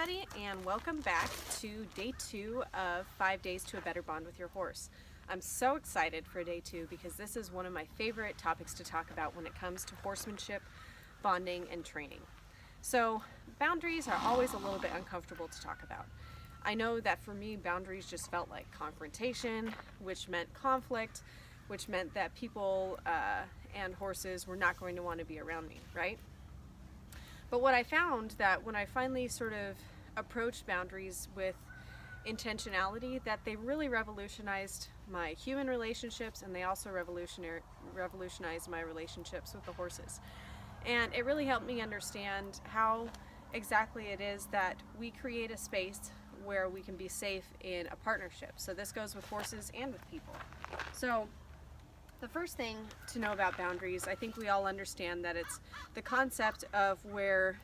everybody, and welcome back to day 2 of 5 Days to a Better Bond with Your Horse. I'm so excited for day 2 because this is one of my favorite topics to talk about when it comes to horsemanship, bonding, and training. So boundaries are always a little bit uncomfortable to talk about. I know that for me, boundaries just felt like confrontation, which meant conflict, which meant that people and horses were not going to want to be around me, right? But what I found that when I finally sort of approached boundaries with intentionality, that they really revolutionized my human relationships, and they also revolutionized my relationships with the horses. And it really helped me understand how exactly it is that we create a space where we can be safe in a partnership. So this goes with horses and with people. So the first thing to know about boundaries, I think we all understand that it's the concept of where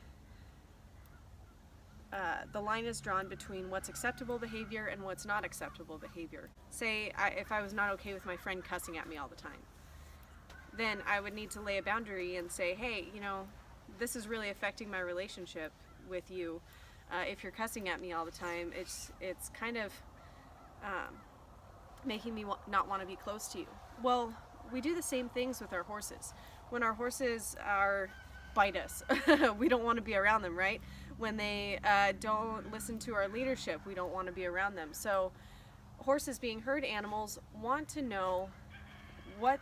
the line is drawn between what's acceptable behavior and what's not acceptable behavior. Say if I was not okay with my friend cussing at me all the time, then I would need to lay a boundary and say, hey, this is really affecting my relationship with you. If you're cussing at me all the time, it's kind of making me not want to be close to you. Well, we do the same things with our horses. When our horses bite us, we don't want to be around them, right? When they don't listen to our leadership, we don't want to be around them. So horses, being herd animals, want to know what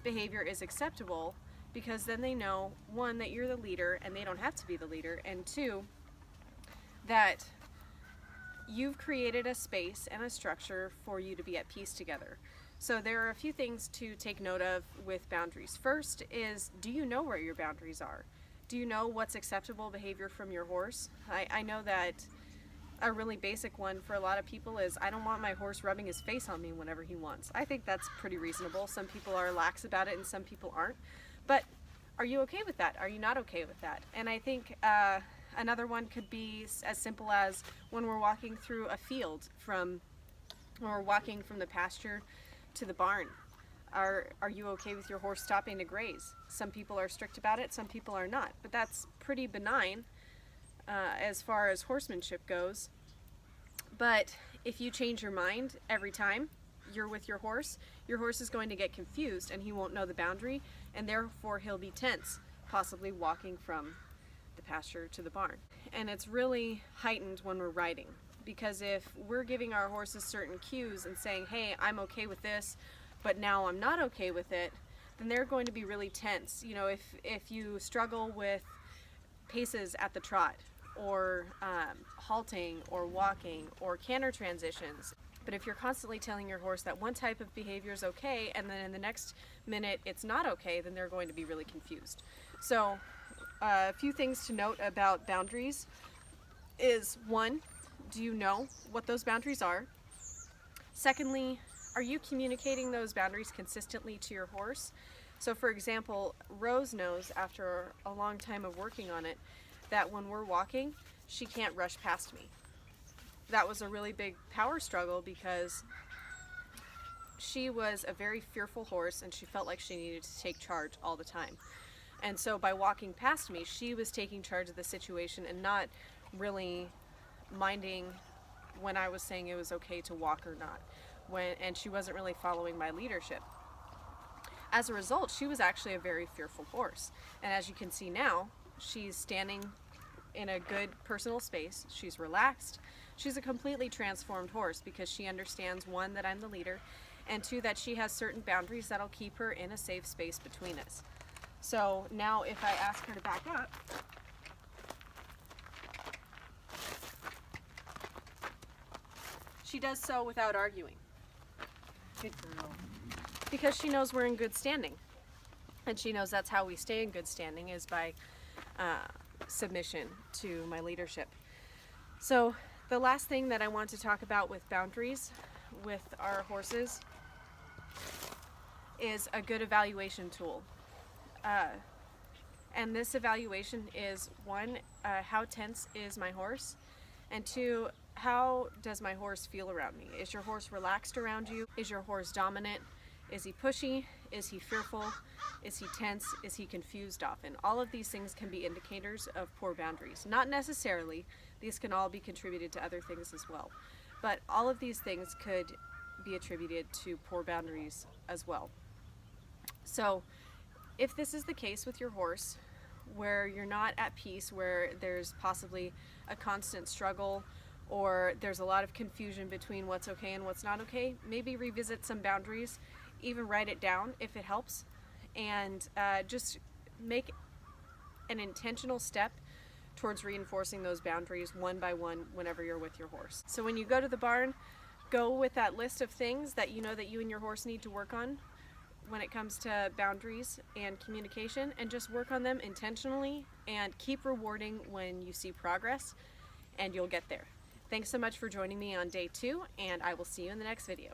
behavior is acceptable, because then they know, one, that you're the leader and they don't have to be the leader, and two, that you've created a space and a structure for you to be at peace together. So there are a few things to take note of with boundaries. First is, do you know where your boundaries are? Do you know what's acceptable behavior from your horse? I know that a really basic one for a lot of people is, I don't want my horse rubbing his face on me whenever he wants. I think that's pretty reasonable. Some people are lax about it and some people aren't. But are you okay with that? Are you not okay with that? And I think another one could be as simple as when we're walking through a field when we're walking from the pasture to the barn. Are you okay with your horse stopping to graze? Some people are strict about it, some people are not. But that's pretty benign as far as horsemanship goes. But if you change your mind every time you're with your horse is going to get confused and he won't know the boundary, and therefore he'll be tense, possibly walking from the pasture to the barn. And it's really heightened when we're riding, because if we're giving our horses certain cues and saying, hey, I'm okay with this, but now I'm not okay with it, then they're going to be really tense. If you struggle with paces at the trot, or halting, or walking, or canter transitions, but if you're constantly telling your horse that one type of behavior is okay, and then in the next minute it's not okay, then they're going to be really confused. So a few things to note about boundaries is, one, do you know what those boundaries are? Secondly, are you communicating those boundaries consistently to your horse? So for example, Rose knows, after a long time of working on it, that when we're walking, she can't rush past me. That was a really big power struggle because she was a very fearful horse and she felt like she needed to take charge all the time. And so by walking past me, she was taking charge of the situation and not really minding when I was saying it was okay to walk or not. And she wasn't really following my leadership. As a result, she was actually a very fearful horse. And as you can see now, she's standing in a good personal space. She's relaxed. She's a completely transformed horse because she understands, one, that I'm the leader, and two, that she has certain boundaries that'll keep her in a safe space between us. So now if I ask her to back up, she does so without arguing. Good girl. Because she knows we're in good standing. And she knows that's how we stay in good standing, is by submission to my leadership. So the last thing that I want to talk about with boundaries with our horses is a good evaluation tool. And this evaluation is, one, how tense is my horse? And two, how does my horse feel around me? Is your horse relaxed around you? Is your horse dominant? Is he pushy? Is he fearful? Is he tense? Is he confused often? All of these things can be indicators of poor boundaries. Not necessarily, These can all be contributed to other things as well. But all of these things could be attributed to poor boundaries as well. So if this is the case with your horse, where you're not at peace, where there's possibly a constant struggle, or there's a lot of confusion between what's okay and what's not okay, maybe revisit some boundaries, even write it down if it helps, and just make an intentional step towards reinforcing those boundaries one by one whenever you're with your horse. So when you go to the barn, go with that list of things that you know that you and your horse need to work on when it comes to boundaries and communication, and just work on them intentionally and keep rewarding when you see progress, and you'll get there. Thanks so much for joining me on day 2, and I will see you in the next video.